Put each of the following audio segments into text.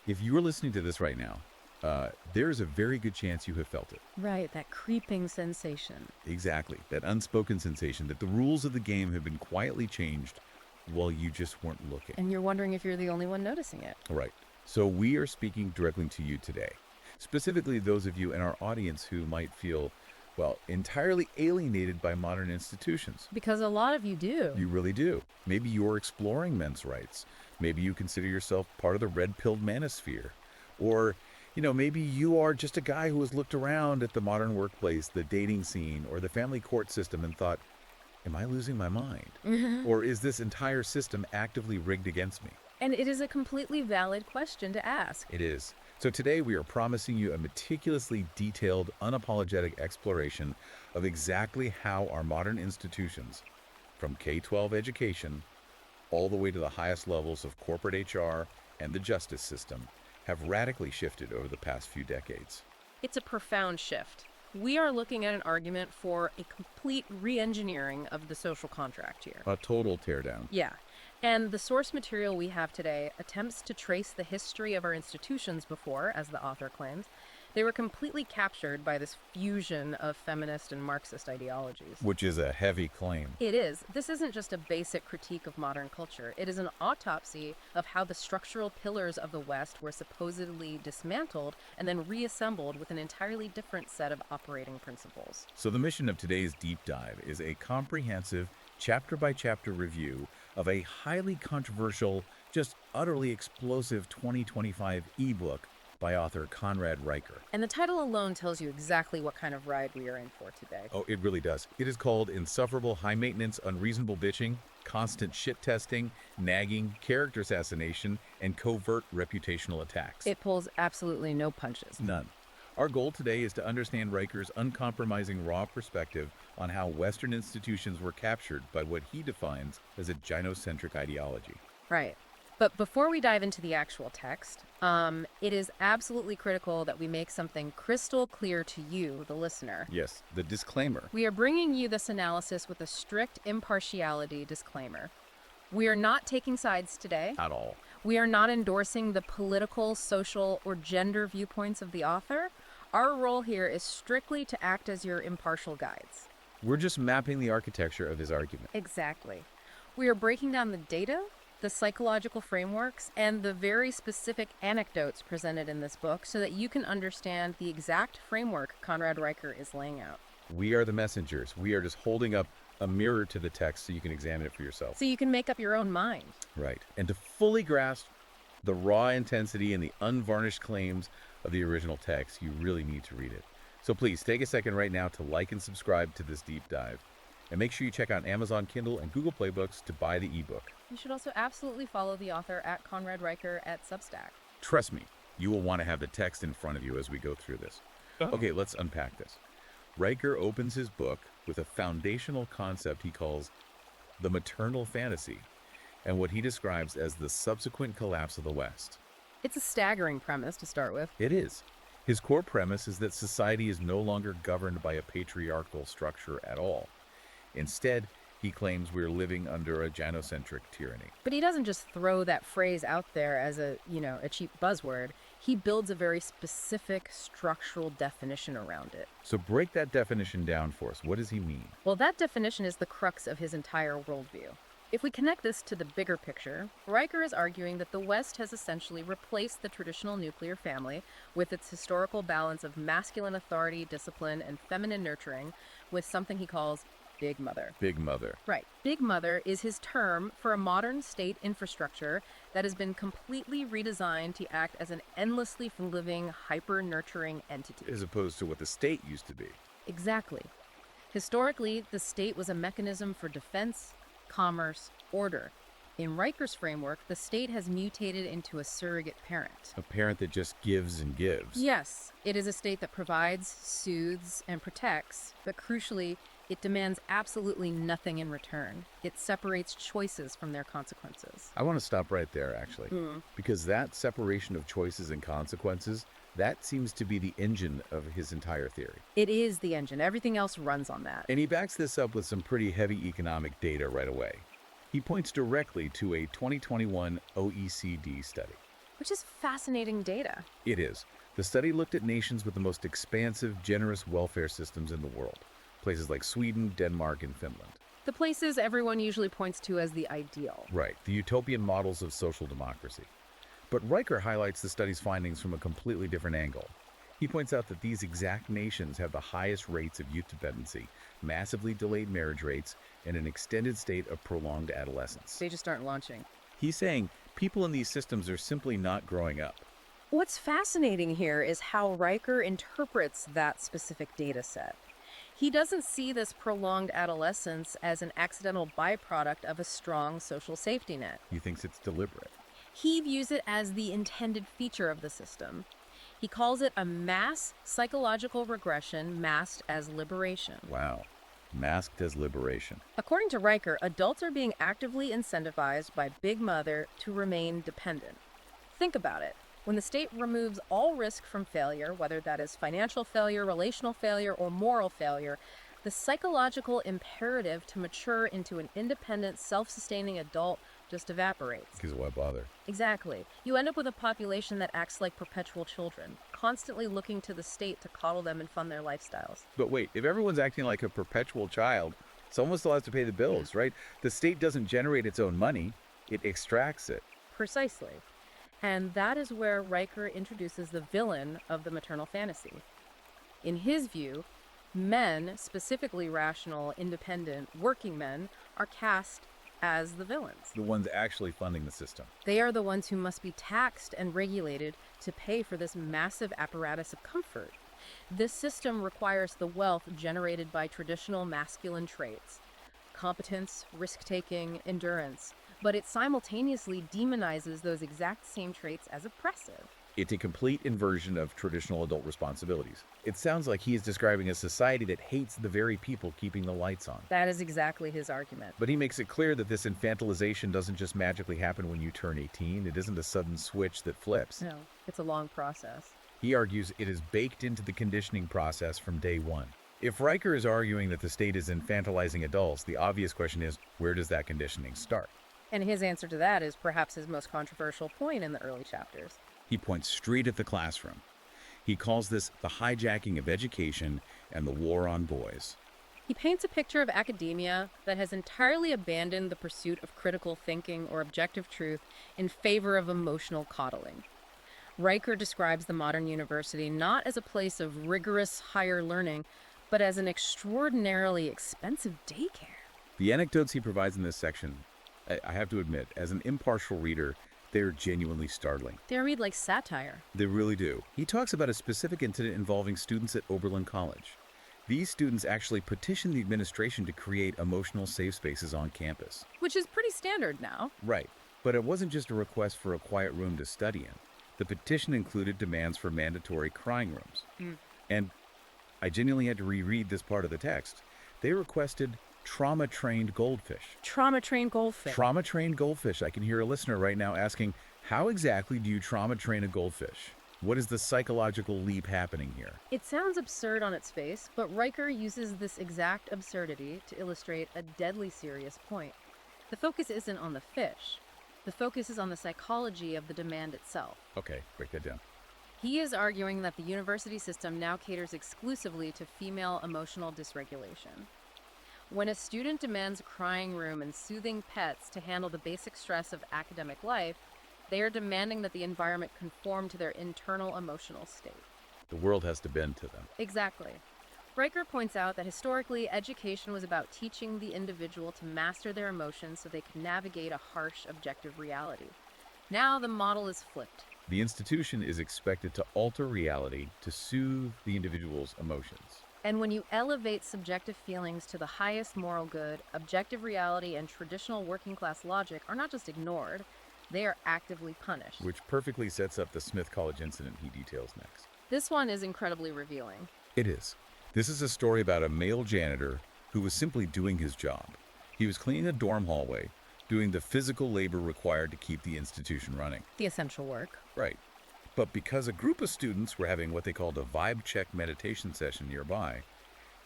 If you are listening to this right now, there's a very good chance you have felt it. Right, that creeping sensation. Exactly. That unspoken sensation that the rules of the game have been quietly changed while you just weren't looking. And you're wondering if you're the only one noticing it. Right. So we are speaking directly to you today. Specifically, those of you in our audience who might feel, well, entirely alienated by modern institutions. Because a lot of you do. You really do. Maybe you're exploring men's rights. Maybe you consider yourself part of the red-pilled manosphere. Or, maybe you are just a guy who has looked around at the modern workplace, the dating scene, or the family court system and thought, am I losing my mind? Or is this entire system actively rigged against me? And it is a completely valid question to ask. It is. So today we are promising you a meticulously detailed, unapologetic exploration of exactly how our modern institutions, from K-12 education all the way to the highest levels of corporate HR and the justice system, have radically shifted over the past few decades. It's a profound shift. We are looking at an argument for a complete re-engineering of the social contract here. A total teardown. Yeah. And the source material we have today attempts to trace the history of our institutions before, as the author claims. They were completely captured by this fusion of feminist and Marxist ideologies. Which is a heavy claim. It is. This isn't just a basic critique of modern culture. It is an autopsy of how the structural pillars of the West were supposedly dismantled and then reassembled with an entirely different set of operating principles. So the mission of today's deep dive is a comprehensive, chapter-by-chapter review of a highly controversial, just utterly explosive 2025 ebook by author Conrad Riker. And the title alone tells you exactly what kind of ride we are in for today. Oh, it really does. It is called Insufferable, High-Maintenance, Unreasonable Bitching, Constant Shit-Testing, Nagging, Character Assassination, and Covert Reputational Attacks. It pulls absolutely no punches. None. Our goal today is to understand Riker's uncompromising raw perspective on how Western institutions were captured by what he defines as a gynocentric ideology. Right. But before we dive into the actual text, it is absolutely critical that we make something crystal clear to you, the listener. Yes, the disclaimer. We are bringing you this analysis with a strict impartiality disclaimer. We are not taking sides today. At all. We are not endorsing the political, social, or gender viewpoints of the author. Our role here is strictly to act as your impartial guides. We're just mapping the architecture of his argument. Exactly. We are breaking down the data, the psychological frameworks, and the very specific anecdotes presented in this book so that you can understand the exact framework Conrad Riker is laying out. We are the messengers. We are just holding up a mirror to the text so you can examine it for yourself. So you can make up your own mind. Right. And to fully grasp the raw intensity and the unvarnished claims of the original text, you really need to read it. So please take a second right now to like and subscribe to this deep dive. And make sure you check out Amazon Kindle and Google Play Books to buy the ebook. You should also absolutely follow the author at Conrad Riker at Substack. Trust me, you will want to have the text in front of you as we go through this. Okay, let's unpack this. Riker opens his book with a foundational concept he calls the maternal fantasy, and what he describes as the subsequent collapse of the West. It's a staggering premise to start with. It is. His core premise is that society is no longer governed by a patriarchal structure at all. Instead, he claims we're living under a gynocentric tyranny. But he doesn't just throw that phrase out there as a cheap buzzword. He builds a very specific structural definition around it. So break that definition down for us. What does he mean? Well, that definition is the crux of his entire worldview. If we connect this to the bigger picture, Riker is arguing that the West has essentially replaced the traditional nuclear family with its historical balance of masculine authority, discipline, and feminine nurturing with something he calls Big Mother. Big Mother. Right. Big Mother is his term for a modern state infrastructure that has been completely redesigned to act as an endlessly living, hyper-nurturing entity. As opposed to what the state used to be. Exactly. Historically, the state was a mechanism for defense, commerce, order. In Riker's framework, the state has mutated into a surrogate parent. A parent that just gives and gives. Yes, it is a state that provides, soothes, and protects, but crucially, it demands absolutely nothing in return. It separates choices from their consequences. I want to stop right there, actually, because that separation of choices and consequences, that seems to be the engine of his entire theory. It is the engine. Everything else runs on that. And he backs this up with some pretty heavy economic data right away. He points directly to a 2021 OECD study. which is fascinating data. It is. The study looked at nations with the most expansive, generous welfare systems in the world. Places like Sweden, Denmark, and Finland. The places everyone usually points to as the ideal. Right, the utopian models of social democracy. But Riker highlights the study's findings from a completely different angle. He points out that these exact nations have the highest rates of youth dependency, massively delayed marriage rates, and an extended state of prolonged adolescence. They just aren't launching. He's saying people in these systems are simply not growing up. What's fascinating here is how Riker interprets that specific data set. He doesn't see this prolonged adolescence as an accidental byproduct of a strong social safety net. He thinks it's deliberate. He views it as the intended feature of the system. He calls it a mass psychological regression masked as liberation. Wow. Masked as liberation. According to Riker, adults are being actively incentivized by Big Mother to remain dependent. Think about it. When the state removes all risk from failure, whether that is financial failure, relational failure, or moral failure, the psychological imperative to mature into an independent, self-sustaining adult just evaporates. Because why bother? Exactly. You end up with a population that acts like perpetual children, constantly looking to the state to coddle them and fund their lifestyles. But wait, if everyone's acting like a perpetual child, someone still has to pay the bills, right? The state doesn't generate its own money, it extracts it. Precisely. And that is where Riker introduces the villain of the maternal fantasy. In his view, men, specifically rational, independent, working men, are cast as the villains. The ones actually funding the system. They are the ones who must be taxed and regulated to pay for this massive apparatus of comfort. This system requires the wealth generated by traditional masculine traits: competence, risk-taking, endurance, but it simultaneously demonizes those exact same traits as oppressive. It's a complete inversion of traditional adult responsibilities. It sounds like he is describing a society that hates the very people keeping the lights on. That is exactly his argument. But he makes it clear that this infantilization doesn't just magically happen when you turn 18. It isn't a sudden switch that flips. No, it's a long process. He argues it is baked into the conditioning process from day one. If Riker is arguing that the state is infantilizing adults, the obvious question is, where does that conditioning start? And his answer to that is perhaps his most controversial point in the early chapters. He points straight at the classroom. He calls this the hijacking of education and the war on boys. He paints a picture of academia that has entirely abandoned the pursuit of critical thinking or objective truth in favor of emotional coddling. Riker describes the modern university not as a place of rigorous higher learning, but as an extraordinarily expensive daycare. The anecdotes he provides in this section, I have to admit, as an impartial reader, they're genuinely startling. They read like satire. They really do. He talks about a specific incident involving students at Oberlin College. These students actually petitioned the administration to create emotional safe spaces on campus. Which is pretty standard now. Right. But it wasn't just a request for a quiet room to study in. The petition included demands for mandatory crying rooms. And I genuinely had to reread this part of the text. They requested trauma-trained goldfish. Trauma-trained goldfish. Trauma-trained goldfish. I can hear a listener right now asking, how exactly do you trauma-train a goldfish? What is the psychological leap happening here? It sounds absurd on its face, but Riker uses this exact absurdity to illustrate a deadly serious point. The focus isn't on the fish. The focus is on the psychology of the demand itself. Okay, break that down. He is arguing that the university system now caters exclusively to female emotional dysregulation. When a student demands a crying room and soothing pets to handle the basic stress of academic life, they are demanding that the environment conform to their internal emotional state. The world has to bend to them. Exactly. Riker points out that historically, education was about teaching the individual to master their emotions so they could navigate a harsh, objective reality. Now the model is flipped. The institution is expected to alter reality to soothe the individual's emotions. And when you elevate subjective feelings to the highest moral good, objective reality and traditional working class logic are not just ignored, they are actively punished. Which perfectly sets up the Smith College incident he details next. This one is incredibly revealing. It is. This is a story about a male janitor who was simply doing his job. He was cleaning a dorm hallway, doing the physical labor required to keep the institution running. The essential work. Right. But because a group of students were having what they called a vibe check meditation session nearby,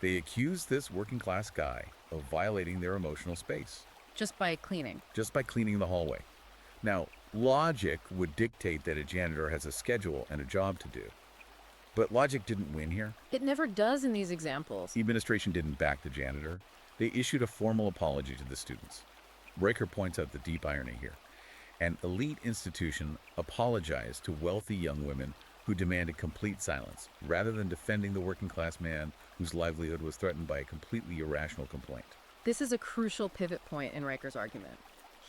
they accused this working class guy of violating their emotional space. Just by cleaning. Just by cleaning the hallway. Now, logic would dictate that a janitor has a schedule and a job to do. But logic didn't win here. It never does in these examples. The administration didn't back the janitor. They issued a formal apology to the students. Riker points out the deep irony here. An elite institution apologized to wealthy young women who demanded complete silence, rather than defending the working class man whose livelihood was threatened by a completely irrational complaint. This is a crucial pivot point in Riker's argument.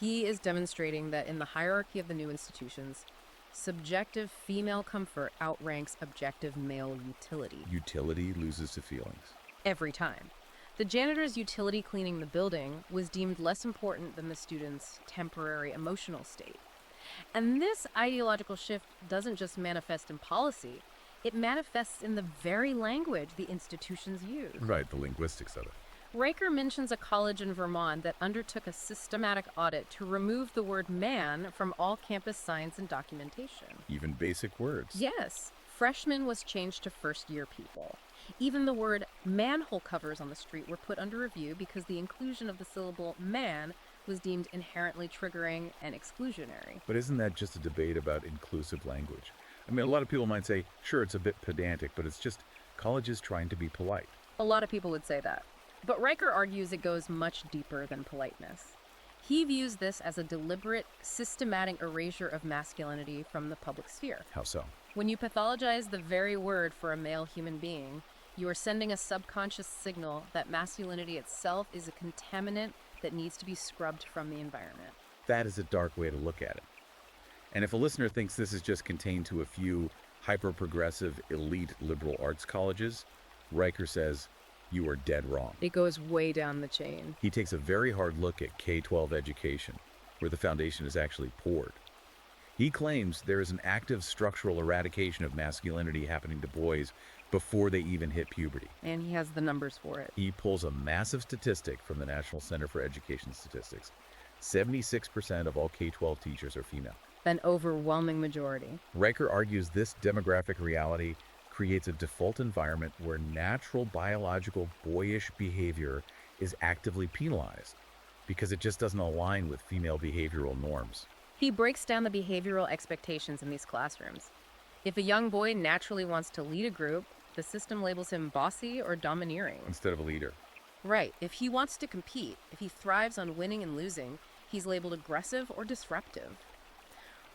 He is demonstrating that in the hierarchy of the new institutions, subjective female comfort outranks objective male utility. Utility loses to feelings. Every time. The janitor's utility cleaning the building was deemed less important than the student's temporary emotional state. And this ideological shift doesn't just manifest in policy, it manifests in the very language the institutions use. Right, the linguistics of it. Riker mentions a college in Vermont that undertook a systematic audit to remove the word man from all campus signs and documentation. Even basic words. Yes, freshman was changed to first-year people. Even the word manhole covers on the street were put under review because the inclusion of the syllable man was deemed inherently triggering and exclusionary. But isn't that just a debate about inclusive language? I mean, a lot of people might say, sure, it's a bit pedantic, but it's just colleges trying to be polite. A lot of people would say that. But Riker argues it goes much deeper than politeness. He views this as a deliberate, systematic erasure of masculinity from the public sphere. How so? When you pathologize the very word for a male human being, you are sending a subconscious signal that masculinity itself is a contaminant that needs to be scrubbed from the environment. That is a dark way to look at it. And if a listener thinks this is just contained to a few hyper-progressive, elite liberal arts colleges, Riker says, you are dead wrong. It goes way down the chain. He takes a very hard look at K-12 education, where the foundation is actually poured. He claims there is an active structural eradication of masculinity happening to boys before they even hit puberty. And he has the numbers for it. He pulls a massive statistic from the National Center for Education Statistics. 76% of all K-12 teachers are female. An overwhelming majority. Riker argues this demographic reality creates a default environment where natural biological boyish behavior is actively penalized because it just doesn't align with female behavioral norms. He breaks down the behavioral expectations in these classrooms. If a young boy naturally wants to lead a group, the system labels him bossy or domineering. Instead of a leader. Right. If he wants to compete, if he thrives on winning and losing, he's labeled aggressive or disruptive.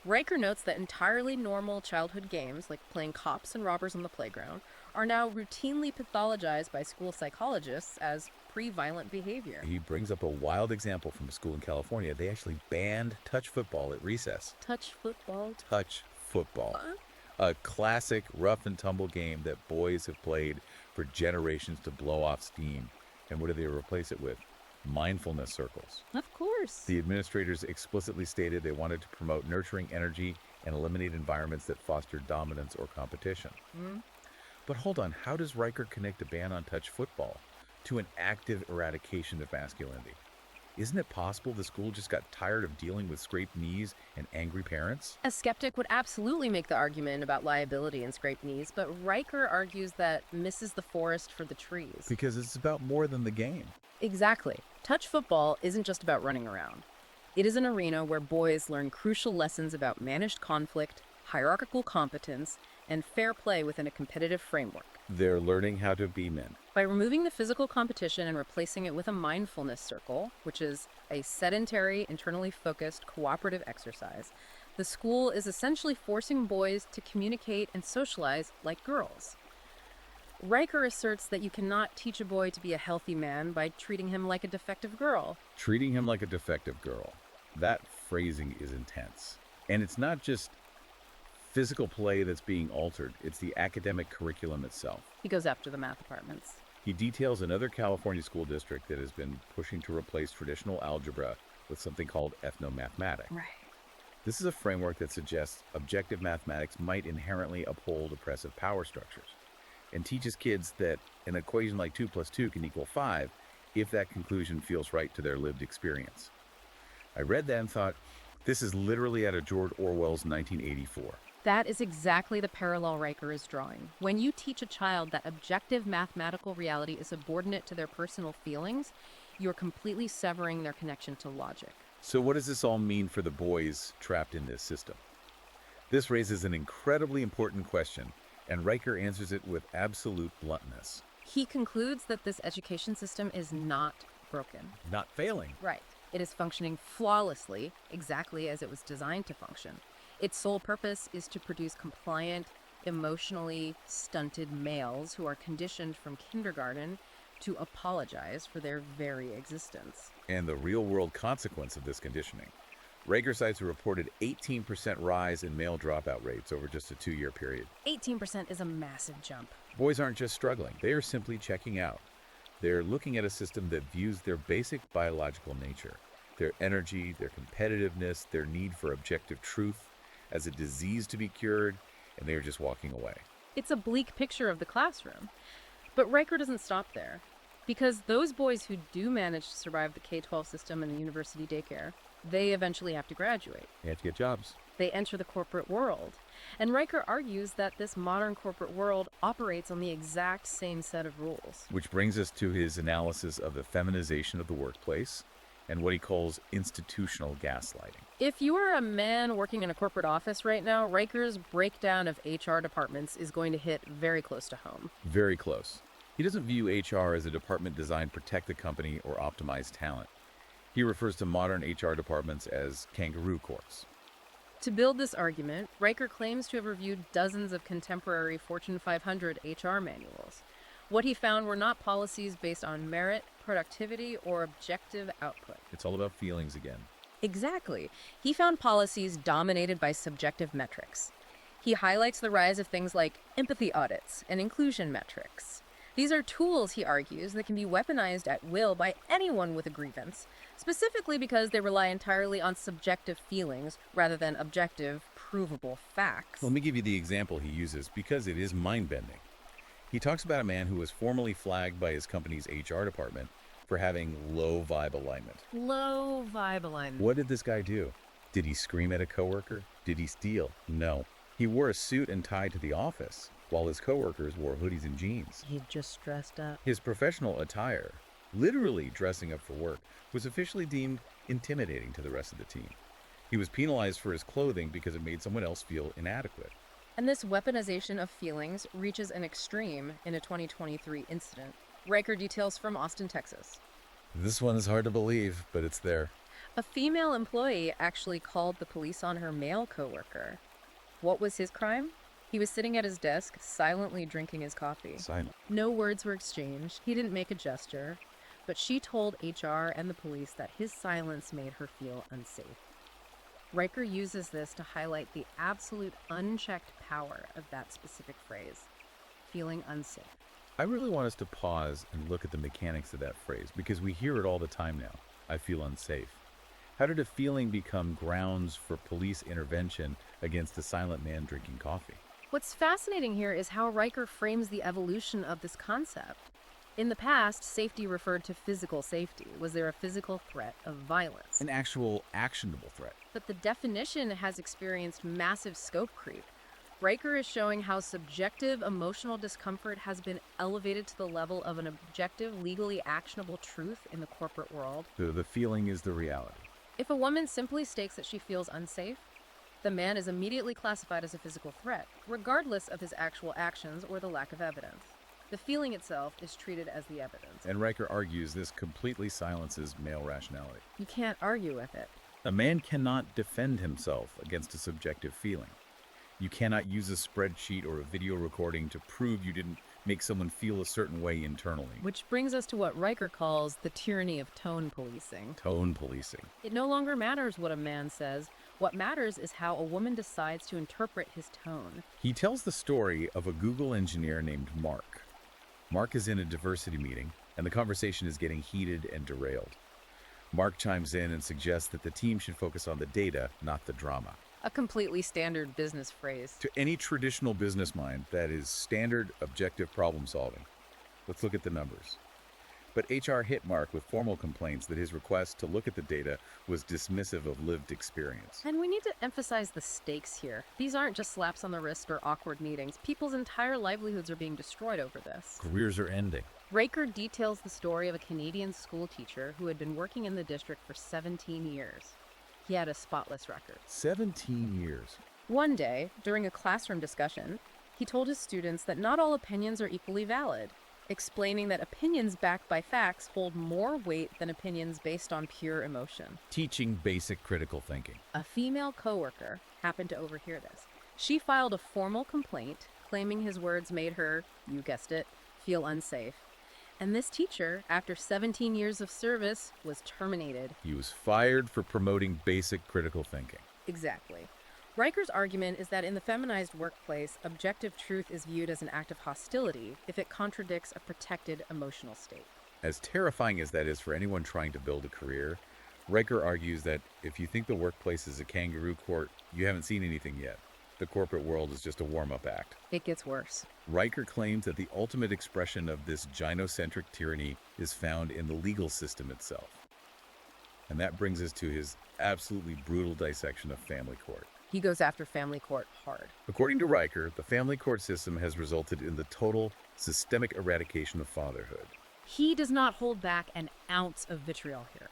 Riker notes that entirely normal childhood games, like playing cops and robbers on the playground, are now routinely pathologized by school psychologists as pre-violent behavior. He brings up a wild example from a school in California. They actually banned touch football at recess. Touch football? Touch football. A classic rough and tumble game that boys have played for generations to blow off steam. And what do they replace it with? Mindfulness circles. Of course. The administrators explicitly stated they wanted to promote nurturing energy and eliminate environments that foster dominance or competition. But hold on, how does Riker connect a ban on touch football to an active eradication of masculinity? Isn't it possible the school just got tired of dealing with scraped knees and angry parents? A skeptic would absolutely make the argument about liability and scraped knees, but Riker argues that misses the forest for the trees. Because it's about more than the game. Exactly. Touch football isn't just about running around. It is an arena where boys learn crucial lessons about managed conflict, hierarchical competence, and fair play within a competitive framework. They're learning how to be men. By removing the physical competition and replacing it with a mindfulness circle, which is a sedentary, internally focused, cooperative exercise, the school is essentially forcing boys to communicate and socialize like girls. Riker asserts that you cannot teach a boy to be a healthy man by treating him like a defective girl. Treating him like a defective girl. That phrasing is intense. And it's not just physical play that's being altered, it's the academic curriculum itself. He goes after the math departments. He details another California school district that has been pushing to replace traditional algebra with something called ethnomathematics. Right. This is a framework that suggests objective mathematics might inherently uphold oppressive power structures and teaches kids that an equation like 2 plus 2 can equal 5 if that conclusion feels right to their lived experience. I read that and thought, this is literally out of George Orwell's 1984. That is exactly the parallel Riker is drawing. When you teach a child that objective mathematical reality is subordinate to their personal feelings, you're completely severing their connection to logic. So what does this all mean for the boys trapped in this system? This raises an incredibly important question, and Riker answers it with absolute bluntness. He concludes that this education system is not broken. Not failing. Right. It is functioning flawlessly, exactly as it was designed to function. Its sole purpose is to produce compliant, emotionally stunted males who are conditioned from kindergarten to apologize for their very existence. And the real-world consequence of this conditioning. Riker cites a reported 18% rise in male dropout rates over just a 2-year period. 18% is a massive jump. Boys aren't just struggling, they are simply checking out. They're looking at a system that views their basic biological nature, their energy, their competitiveness, their need for objective truth, as a disease to be cured, and they are just walking away. It's a bleak picture of the classroom. But Riker doesn't stop there. Because those boys who do manage to survive the K-12 system and the university daycare, they eventually have to graduate. They have to get jobs. They enter the corporate world. And Riker argues that this modern corporate world operates on the exact same set of rules. Which brings us to his analysis of the feminization of the workplace and what he calls institutional gaslighting. If you are a man working in a corporate office right now, Riker's breakdown of HR departments is going to hit very close to home. Very close. He doesn't view HR as a department designed to protect the company or optimize talent. He refers to modern HR departments as kangaroo courts. To build this argument, Riker claims to have reviewed dozens of contemporary Fortune 500 HR manuals. What he found were not policies based on merit, productivity, or objective output. It's all about feelings again. Exactly. He found policies dominated by subjective metrics. He highlights the rise of things like empathy audits and inclusion metrics. These are tools, he argues, that can be weaponized at will by anyone with a grievance, specifically because they rely entirely on subjective feelings rather than objective, provable facts. Let me give you the example he uses because it is mind-bending. He talks about a man who was formally flagged by his company's HR department for having low vibe alignment. Low vibe alignment. What did this guy do? Did he scream at a coworker? Did he steal? No. He wore a suit and tie to the office, while his coworkers wore hoodies and jeans. He just dressed up. His professional attire, literally dressing up for work, was officially deemed intimidating to the rest of the team. He was penalized for his clothing because it made someone else feel inadequate. And this weaponization of feelings reaches an extreme in a 2023 incident. Riker details from Austin, Texas. This one is hard to believe, but it's there. A female employee actually called the police on her male coworker. What was his crime? He was sitting at his desk, silently drinking his coffee. Silent. No words were exchanged. He didn't make a gesture. But she told HR and the police that his silence made her feel unsafe. Riker uses this to highlight the absolute unchecked power of that specific phrase, feeling unsafe. I really want us to pause and look at the mechanics of that phrase because we hear it all the time now. I feel unsafe. How did a feeling become grounds for police intervention against a silent man drinking coffee? What's fascinating here is how Riker frames the evolution of this concept. In the past, safety referred to physical safety. Was there a physical threat of violence? An actual actionable threat. But the definition has experienced massive scope creep. Riker is showing how subjective emotional discomfort has been elevated to the level of an objective, legally actionable truth in the corporate world. The feeling is the reality. If a woman simply states that she feels unsafe, the man is immediately classified as a physical threat, regardless of his actual actions or the lack of evidence. The feeling itself is treated as the evidence. And Riker argues this completely silences male rationality. You can't argue with it. A man cannot defend himself against a subjective feeling. You cannot use a spreadsheet or a video recording to prove you didn't make someone feel a certain way internally. Which brings us to what Riker calls the tyranny of tone policing. Tone policing. It no longer matters what a man says. What matters is how a woman decides to interpret his tone. He tells the story of a Google engineer named Mark. Mark is in a diversity meeting, and the conversation is getting heated and derailed. Mark chimes in and suggests that the team should focus on the data, not the drama. A completely standard business phrase. To any traditional business mind, that is standard objective problem solving. Let's look at the numbers. But HR hit Mark with formal complaints that his request to look at the data was dismissive of lived experience. And we need to emphasize the stakes here. These aren't just slaps on the wrist or awkward meetings. People's entire livelihoods are being destroyed over this. Careers are ending. Raker details the story of a Canadian school teacher who had been working in the district for 17 years. He had a spotless record. 17 years. One day, during a classroom discussion, he told his students that not all opinions are equally valid, explaining that opinions backed by facts hold more weight than opinions based on pure emotion. Teaching basic critical thinking. A female coworker happened to overhear this. She filed a formal complaint, claiming his words made her, you guessed it, feel unsafe. And this teacher, after 17 years of service, was terminated. He was fired for promoting basic critical thinking. Exactly. Riker's argument is that in the feminized workplace, objective truth is viewed as an act of hostility if it contradicts a protected emotional state. As terrifying as that is for anyone trying to build a career, Riker argues that if you think the workplace is a kangaroo court, you haven't seen anything yet. The corporate world is just a warm-up act. It gets worse. Riker claims that the ultimate expression of this gynocentric tyranny is found in the legal system itself. And that brings us to his absolutely brutal dissection of family court. He goes after family court hard. According to Riker, the family court system has resulted in the total systemic eradication of fatherhood. He does not hold back an ounce of vitriol here.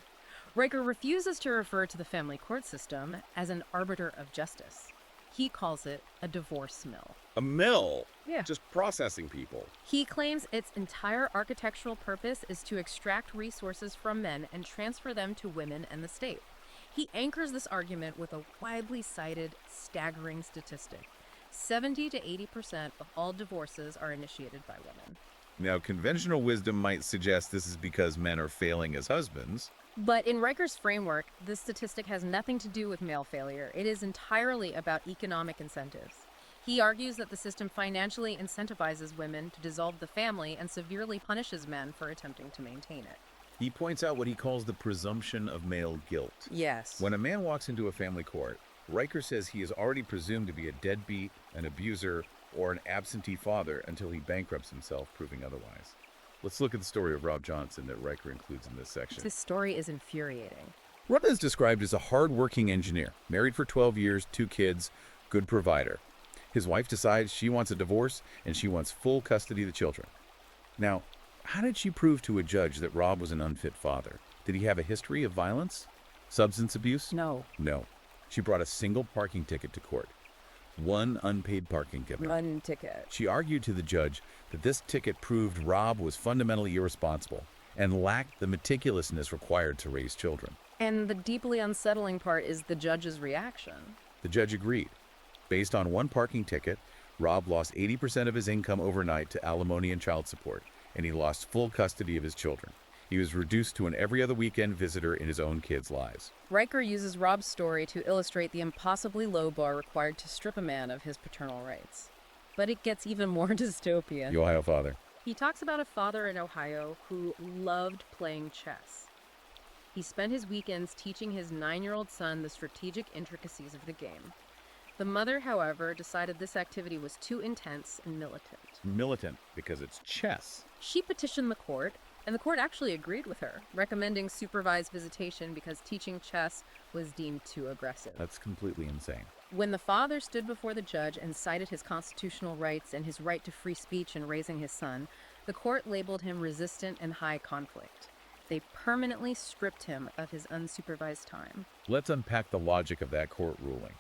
Riker refuses to refer to the family court system as an arbiter of justice. He calls it a divorce mill. A mill? Yeah. Just processing people. He claims its entire architectural purpose is to extract resources from men and transfer them to women and the state. He anchors this argument with a widely cited, staggering statistic. 70 to 80% of all divorces are initiated by women. Now, conventional wisdom might suggest this is because men are failing as husbands. But in Riker's framework, this statistic has nothing to do with male failure. It is entirely about economic incentives. He argues that the system financially incentivizes women to dissolve the family and severely punishes men for attempting to maintain it. He points out what he calls the presumption of male guilt. Yes. When a man walks into a family court, Riker says he is already presumed to be a deadbeat, an abuser, or an absentee father until he bankrupts himself, proving otherwise. Let's look at the story of Rob Johnson that Riker includes in this section. This story is infuriating. Rob is described as a hard-working engineer, married for 12 years, 2 kids, good provider. His wife decides she wants a divorce and she wants full custody of the children. Now, how did she prove to a judge that Rob was an unfit father? Did he have a history of violence? Substance abuse? No. No. She brought a single parking ticket to court. One unpaid parking ticket. One ticket. She argued to the judge that this ticket proved Rob was fundamentally irresponsible and lacked the meticulousness required to raise children. And the deeply unsettling part is the judge's reaction. The judge agreed. Based on one parking ticket, Rob lost 80% of his income overnight to alimony and child support, and he lost full custody of his children. He was reduced to an every other weekend visitor in his own kids' lives. Riker uses Rob's story to illustrate the impossibly low bar required to strip a man of his paternal rights. But it gets even more dystopian. The Ohio father. He talks about a father in Ohio who loved playing chess. He spent his weekends teaching his 9-year-old son the strategic intricacies of the game. The mother, however, decided this activity was too intense and militant. Militant, because it's chess. She petitioned the court, and the court actually agreed with her, recommending supervised visitation because teaching chess was deemed too aggressive. That's completely insane. When the father stood before the judge and cited his constitutional rights and his right to free speech in raising his son, the court labeled him resistant and high conflict. They permanently stripped him of his unsupervised time. Let's unpack the logic of that court ruling.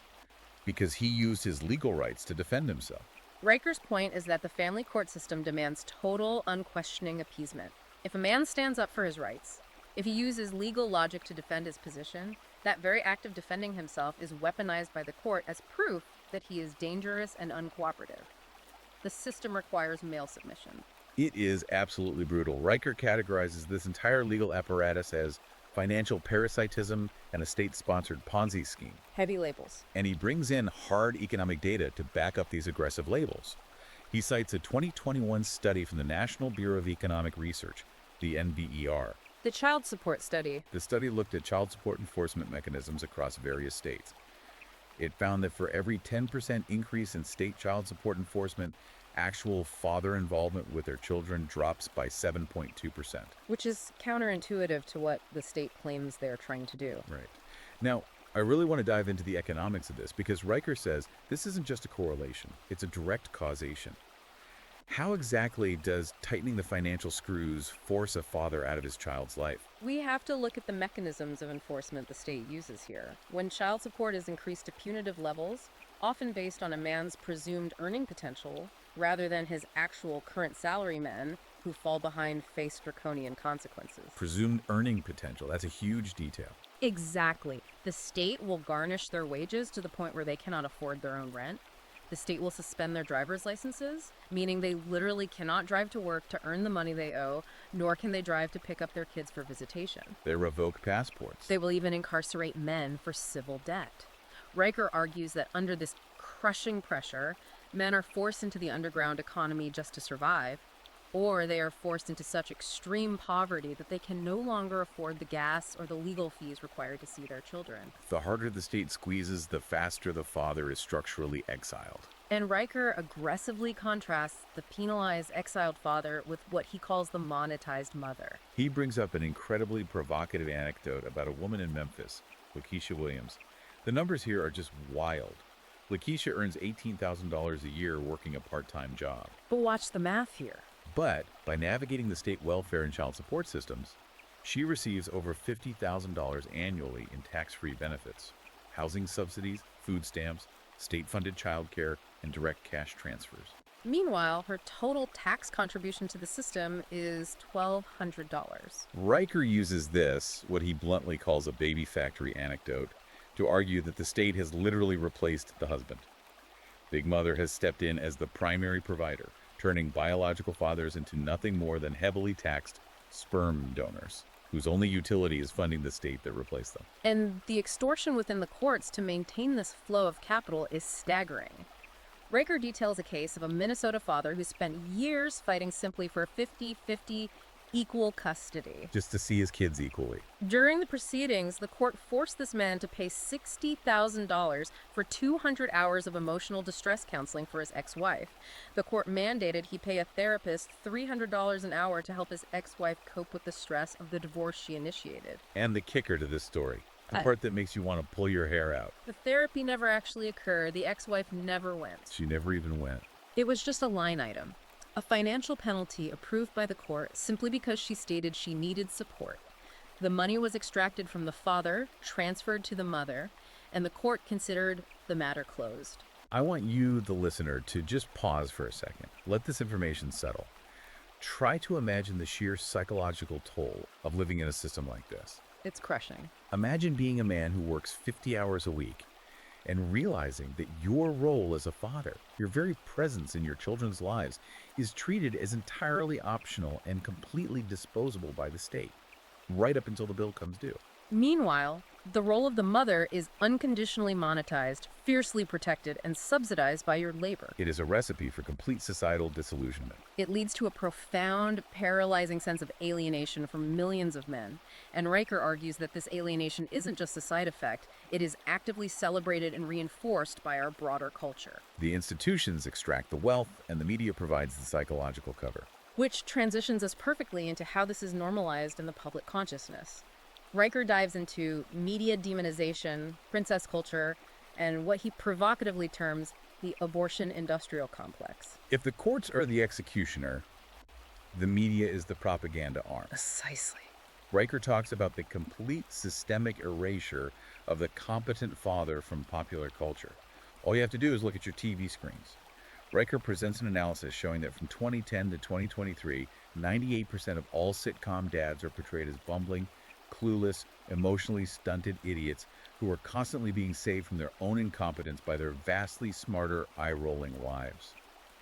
Because he used his legal rights to defend himself. Riker's point is that the family court system demands total, unquestioning appeasement. If a man stands up for his rights, if he uses legal logic to defend his position, that very act of defending himself is weaponized by the court as proof that he is dangerous and uncooperative. The system requires male submission. It is absolutely brutal. Riker categorizes this entire legal apparatus as financial parasitism and a state-sponsored Ponzi scheme. Heavy labels. And he brings in hard economic data to back up these aggressive labels. He cites a 2021 study from the National Bureau of Economic Research, the NBER. The child support study. The study looked at child support enforcement mechanisms across various states. It found that for every 10% increase in state child support enforcement, actual father involvement with their children drops by 7.2%. Which is counterintuitive to what the state claims they're trying to do. Right. Now, I really want to dive into the economics of this because Riker says this isn't just a correlation, it's a direct causation. How exactly does tightening the financial screws force a father out of his child's life? We have to look at the mechanisms of enforcement the state uses here. When child support is increased to punitive levels, often based on a man's presumed earning potential, rather than his actual current salarymen who fall behind face draconian consequences. Presumed earning potential, that's a huge detail. Exactly. The state will garnish their wages to the point where they cannot afford their own rent. The state will suspend their driver's licenses, meaning they literally cannot drive to work to earn the money they owe, nor can they drive to pick up their kids for visitation. They revoke passports. They will even incarcerate men for civil debt. Riker argues that under this crushing pressure, men are forced into the underground economy just to survive, or they are forced into such extreme poverty that they can no longer afford the gas or the legal fees required to see their children. The harder the state squeezes, the faster the father is structurally exiled. And Riker aggressively contrasts the penalized, exiled father with what he calls the monetized mother. He brings up an incredibly provocative anecdote about a woman in Memphis, Lakeisha Williams. The numbers here are just wild. Lakeisha earns $18,000 a year working a part-time job. But watch the math here. But by navigating the state welfare and child support systems, she receives over $50,000 annually in tax-free benefits, housing subsidies, food stamps, state-funded childcare, and direct cash transfers. Meanwhile, her total tax contribution to the system is $1,200. Riker uses this, what he bluntly calls a baby factory anecdote, to argue that the state has literally replaced the husband. Big Mother has stepped in as the primary provider, turning biological fathers into nothing more than heavily taxed sperm donors, whose only utility is funding the state that replaced them. And the extortion within the courts to maintain this flow of capital is staggering. Riker details a case of a Minnesota father who spent years fighting simply for 50-50 equal custody. Just to see his kids equally. During the proceedings, the court forced this man to pay $60,000 for 200 hours of emotional distress counseling for his ex-wife. The court mandated he pay a therapist $300 an hour to help his ex-wife cope with the stress of the divorce she initiated. And the kicker to this story, the part that makes you want to pull your hair out. The therapy never actually occurred. The ex-wife never went. She never even went. It was just a line item. A financial penalty approved by the court simply because she stated she needed support. The money was extracted from the father, transferred to the mother, and the court considered the matter closed. I want you, the listener, to just pause for a second. Let this information settle. Try to imagine the sheer psychological toll of living in a system like this. It's crushing. Imagine being a man who works 50 hours a week and realizing that your role as a father, your very presence in your children's lives, is treated as entirely optional and completely disposable by the state, right up until the bill comes due. Meanwhile, the role of the mother is unconditionally monetized, fiercely protected, and subsidized by your labor. It is a recipe for complete societal disillusionment. It leads to a profound, paralyzing sense of alienation for millions of men. And Riker argues that this alienation isn't just a side effect, it is actively celebrated and reinforced by our broader culture. The institutions extract the wealth, and the media provides the psychological cover. Which transitions us perfectly into how this is normalized in the public consciousness. Riker dives into media demonization, princess culture, and what he provocatively terms the abortion industrial complex. If the courts are the executioner, the media is the propaganda arm. Precisely. Riker talks about the complete systemic erasure of the competent father from popular culture. All you have to do is look at your TV screens. Riker presents an analysis showing that from 2010 to 2023, 98% of all sitcom dads are portrayed as bumbling, clueless, emotionally stunted idiots who are constantly being saved from their own incompetence by their vastly smarter, eye-rolling wives.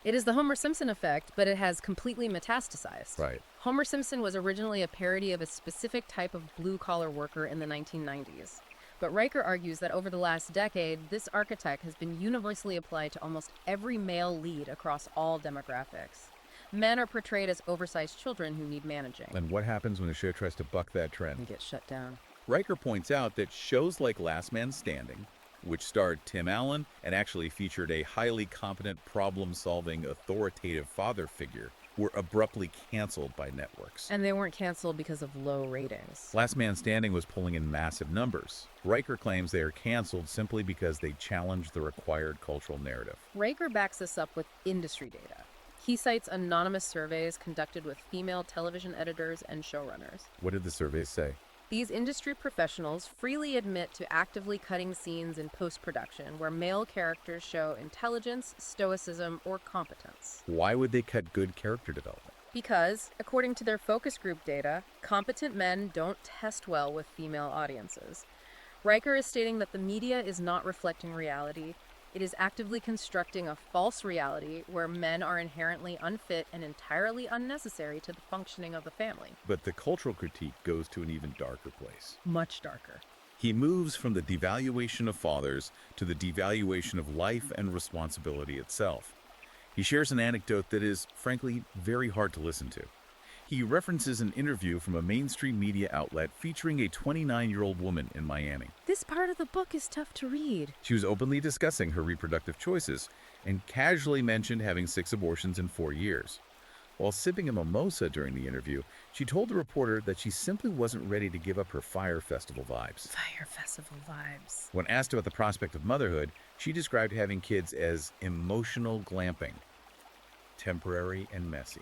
It is the Homer Simpson effect, but it has completely metastasized. Right. Homer Simpson was originally a parody of a specific type of blue-collar worker in the 1990s. But Riker argues that over the last decade, this archetype has been universally applied to almost every male lead across all demographics. Men are portrayed as oversized children who need managing. And what happens when the show tries to buck that trend? And get shut down. Riker points out that shows like Last Man Standing, which starred Tim Allen and actually featured a highly competent, problem-solving, authoritative father figure, were abruptly canceled by networks. And they weren't canceled because of low ratings. Last Man Standing was pulling in massive numbers. Riker claims they are canceled simply because they challenge the required cultural narrative. Riker backs this up with industry data. He cites anonymous surveys conducted with female television editors and showrunners. What did the surveys say? These industry professionals freely admit to actively cutting scenes in post-production where male characters show intelligence, stoicism, or competence. Why would they cut good character development? Because, according to their focus group data, competent men don't test well with female audiences. Riker is stating that the media is not reflecting reality. It is actively constructing a false reality where men are inherently unfit and entirely unnecessary to the functioning of the family. But the cultural critique goes to an even darker place. Much darker. He moves from the devaluation of fathers to the devaluation of life and responsibility itself. He shares an anecdote that is, frankly, very hard to listen to. He references an interview from a mainstream media outlet featuring a 29-year-old woman in Miami. This part of the book is tough to read. She was openly discussing her reproductive choices and casually mentioned having 6 abortions in 4 years. While sipping a mimosa during the interview, she told the reporter that she simply wasn't ready to give up her Fire Festival vibes. Fire Festival vibes. When asked about the prospect of motherhood, she described having kids as emotional glamping, temporary and messy.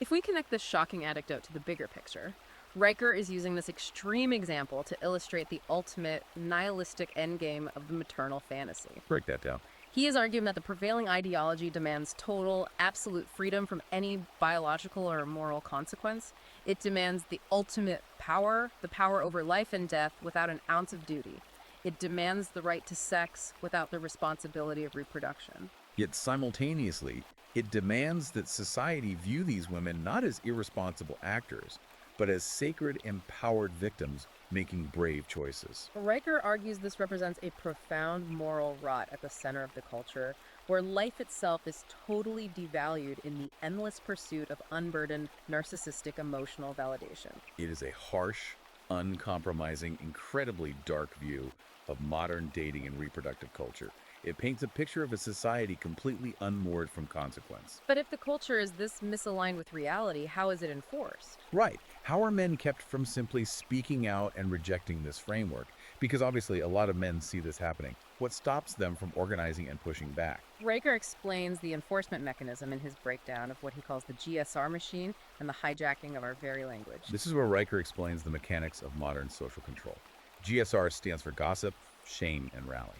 If we connect this shocking anecdote to the bigger picture, Riker is using this extreme example to illustrate the ultimate nihilistic endgame of the maternal fantasy. Break that down. He is arguing that the prevailing ideology demands total, absolute freedom from any biological or moral consequence. It demands the ultimate power, the power over life and death without an ounce of duty. It demands the right to sex without the responsibility of reproduction. Yet simultaneously, it demands that society view these women not as irresponsible actors, but as sacred, empowered victims making brave choices. Riker argues this represents a profound moral rot at the center of the culture, where life itself is totally devalued in the endless pursuit of unburdened, narcissistic emotional validation. It is a harsh, uncompromising, incredibly dark view of modern dating and reproductive culture. It paints a picture of a society completely unmoored from consequence. But if the culture is this misaligned with reality, how is it enforced? Right. How are men kept from simply speaking out and rejecting this framework? Because obviously a lot of men see this happening. What stops them from organizing and pushing back? Riker explains the enforcement mechanism in his breakdown of what he calls the GSR machine and the hijacking of our very language. This is where Riker explains the mechanics of modern social control. GSR stands for gossip, shame, and rally.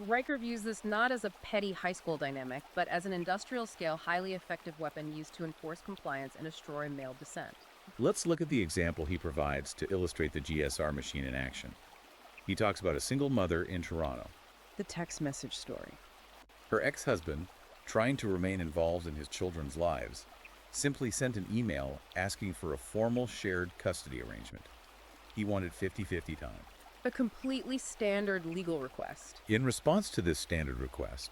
Riker views this not as a petty high school dynamic, but as an industrial-scale, highly effective weapon used to enforce compliance and destroy male dissent. Let's look at the example he provides to illustrate the GSR machine in action. He talks about a single mother in Toronto. The text message story. Her ex-husband, trying to remain involved in his children's lives, simply sent an email asking for a formal shared custody arrangement. He wanted 50-50 time. A completely standard legal request. In response to this standard request,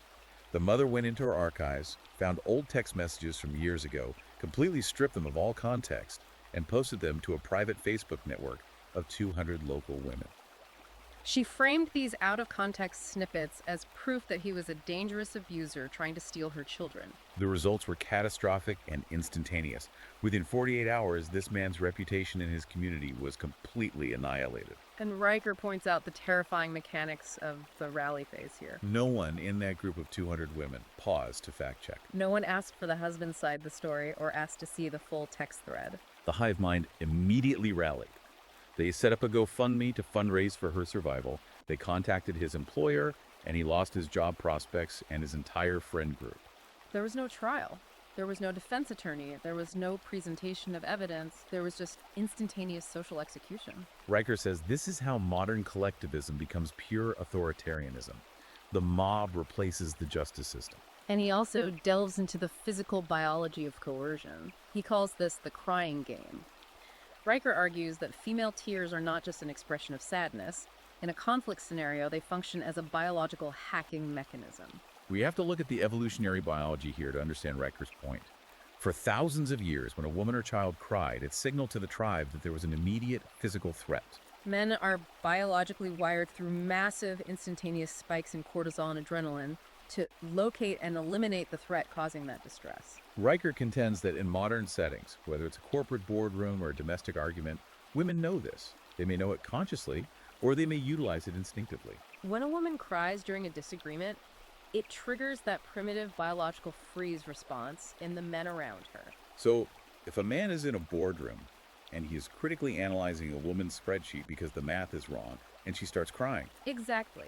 the mother went into her archives, found old text messages from years ago, completely stripped them of all context, and posted them to a private Facebook network of 200 local women. She framed these out-of-context snippets as proof that he was a dangerous abuser trying to steal her children. The results were catastrophic and instantaneous. Within 48 hours, this man's reputation in his community was completely annihilated. And Riker points out the terrifying mechanics of the rally phase here. No one in that group of 200 women paused to fact-check. No one asked for the husband's side of the story or asked to see the full text thread. The hive mind immediately rallied. They set up a GoFundMe to fundraise for her survival. They contacted his employer, and he lost his job prospects and his entire friend group. There was no trial. There was no defense attorney. There was no presentation of evidence. There was just instantaneous social execution. Riker says this is how modern collectivism becomes pure authoritarianism. The mob replaces the justice system. And he also delves into the physical biology of coercion. He calls this the crying game. Riker argues that female tears are not just an expression of sadness. In a conflict scenario, they function as a biological hacking mechanism. We have to look at the evolutionary biology here to understand Riker's point. For thousands of years, when a woman or child cried, it signaled to the tribe that there was an immediate physical threat. Men are biologically wired through massive instantaneous spikes in cortisol and adrenaline to locate and eliminate the threat causing that distress. Riker contends that in modern settings, whether it's a corporate boardroom or a domestic argument, women know this. They may know it consciously, or they may utilize it instinctively. When a woman cries during a disagreement, It triggers that primitive biological freeze response in the men around her. So, if a man is in a boardroom and he is critically analyzing a woman's spreadsheet because the math is wrong and she starts crying, Exactly.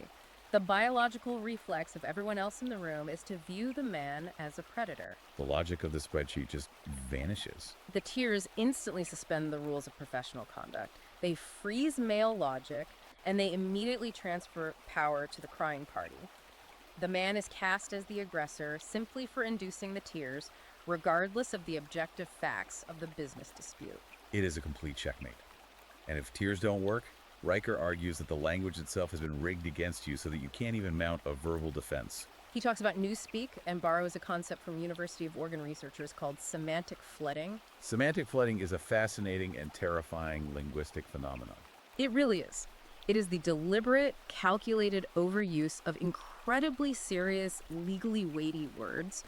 The biological reflex of everyone else in the room is to view the man as a predator. the logic of the spreadsheet just vanishes. The tears instantly suspend the rules of professional conduct. They freeze male logic, and they immediately transfer power to the crying party. The man is cast as the aggressor simply for inducing the tears, regardless of the objective facts of the business dispute. It is a complete checkmate. And if tears don't work, Riker argues that the language itself has been rigged against you so that you can't even mount a verbal defense. He talks about newspeak and borrows a concept from University of Oregon researchers called semantic flooding. Semantic flooding is a fascinating and terrifying linguistic phenomenon. It really is. It is the deliberate, calculated overuse of incredibly serious, legally weighty words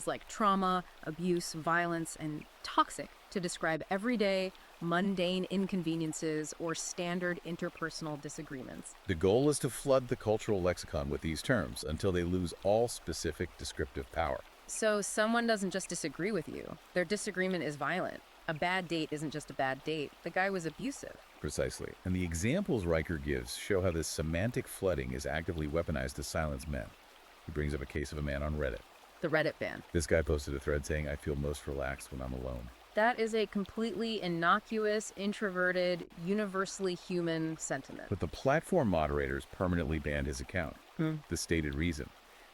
like trauma, abuse, violence, and toxic, to describe everyday, mundane inconveniences or standard interpersonal disagreements. The goal is to flood the cultural lexicon with these terms until they lose all specific descriptive power. So someone doesn't just disagree with you, their disagreement is violent. A bad date isn't just a bad date, the guy was abusive. Precisely. And the examples Riker gives show how this semantic flooding is actively weaponized to silence men. He brings up a case of a man on Reddit. The Reddit ban. This guy posted a thread saying, "I feel most relaxed when I'm alone." That is a completely innocuous, introverted, universally human sentiment. But the platform moderators permanently banned his account. The stated reason.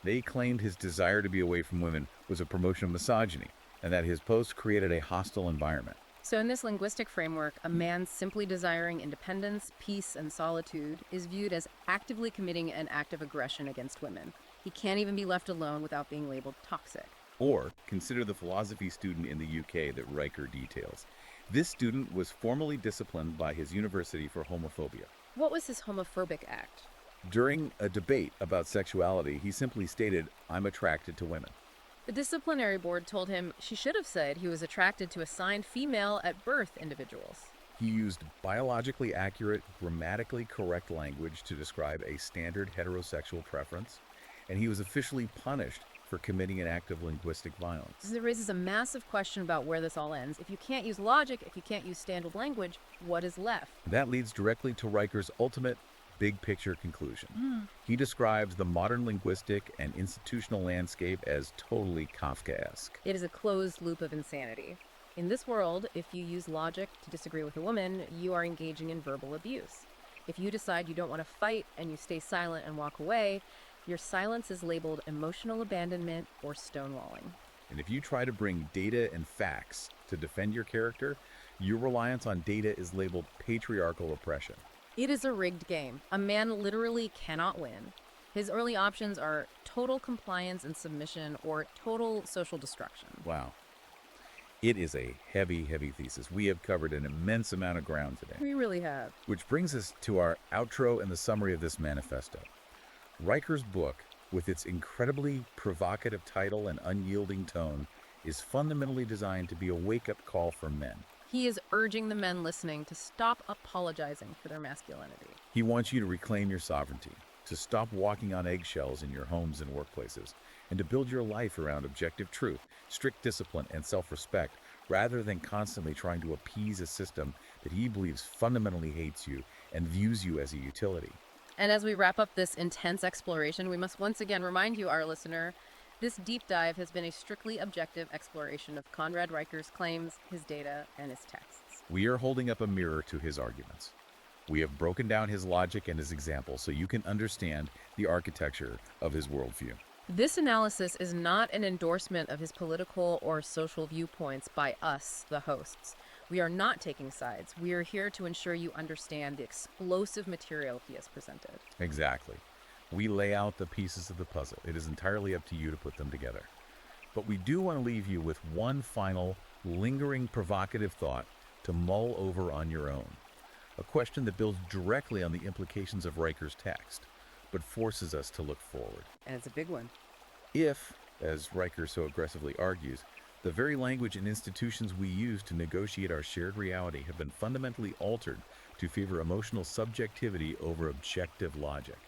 They claimed his desire to be away from women was a promotion of misogyny, and that his post created a hostile environment. So in this linguistic framework, a man simply desiring independence, peace, and solitude is viewed as actively committing an act of aggression against women. He can't even be left alone without being labeled toxic. Or consider the philosophy student in the UK that Riker details. This student was formally disciplined by his university for homophobia. What was his homophobic act? During a debate about sexuality, he simply stated, "I'm attracted to women." The disciplinary board told him she should have said he was attracted to assigned female at birth individuals. He used biologically accurate, grammatically correct language to describe a standard heterosexual preference, and he was officially punished for committing an act of linguistic violence. This raises a massive question about where this all ends. If you can't use logic, if you can't use standard language, what is left? That leads directly to Riker's ultimate big picture conclusion. He describes the modern linguistic and institutional landscape as totally Kafkaesque. It is a closed loop of insanity. In this world, if you use logic to disagree with a woman, you are engaging in verbal abuse. If you decide you don't want to fight and you stay silent and walk away, your silence is labeled emotional abandonment or stonewalling. And if you try to bring data and facts to defend your character, your reliance on data is labeled patriarchal oppression. It is a rigged game. A man literally cannot win. His early options are total compliance and submission or total social destruction. Wow. It is a heavy, heavy thesis. We have covered an immense amount of ground today. We really have. Which brings us to our outro and the summary of this manifesto. Riker's book, with its incredibly provocative title and unyielding tone, is fundamentally designed to be a wake-up call for men. He is urging the men listening to stop apologizing for their masculinity. He wants you to reclaim your sovereignty, to stop walking on eggshells in your homes and workplaces, and to build your life around objective truth, strict discipline, and self-respect, rather than constantly trying to appease a system that he believes fundamentally hates you and views you as a utility. And as we wrap up this intense exploration, we must once again remind you, our listener, this deep dive has been a strictly objective exploration of Conrad Riker's claims, his data, and his texts. We are holding up a mirror to his arguments. We have broken down his logic and his examples so you can understand the architecture of his worldview. This analysis is not an endorsement of his political or social viewpoints by us, the hosts. We are not taking sides. We are here to ensure you understand the explosive material he has presented. Exactly. We lay out the pieces of the puzzle. It is entirely up to you to put them together. But we do want to leave you with one final, lingering, provocative thought to mull over on your own. A question that builds directly on the implications of Riker's text, but forces us to look forward. And it's a big one. If, as Riker so aggressively argues, the very language and institutions we use to negotiate our shared reality have been fundamentally altered to favor emotional subjectivity over objective logic,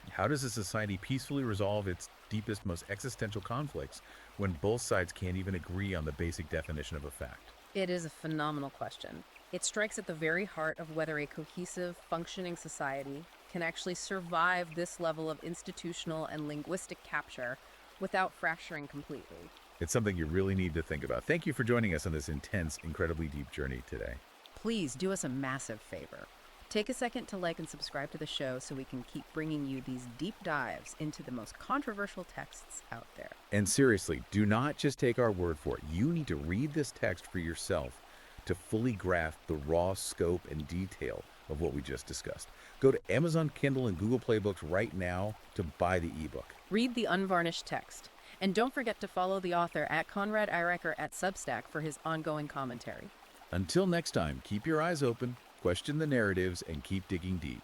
How does a society peacefully resolve its deepest, most existential conflicts when both sides can't even agree on the basic definition of a fact? It is a phenomenal question. It strikes at the very heart of whether a cohesive, functioning society can actually survive this level of institutional and linguistic capture without fracturing completely. It's something you really need to think about. Thank you for joining us on this intense, incredibly deep journey today. Please do us a massive favor. Take a second to like and subscribe to the show so we can keep bringing you these deep dives into the most controversial texts out there. And seriously, do not just take our word for it. You need to read this text for yourself to fully grasp the raw scope and detail of what we just discussed. Go to Amazon Kindle and Google Play Books right now to buy the ebook. Read the unvarnished text. And don't forget to follow the author at Conrad Eirecker at Substack for his ongoing commentary. Until next time, keep your eyes open, question the narratives, and keep digging deep.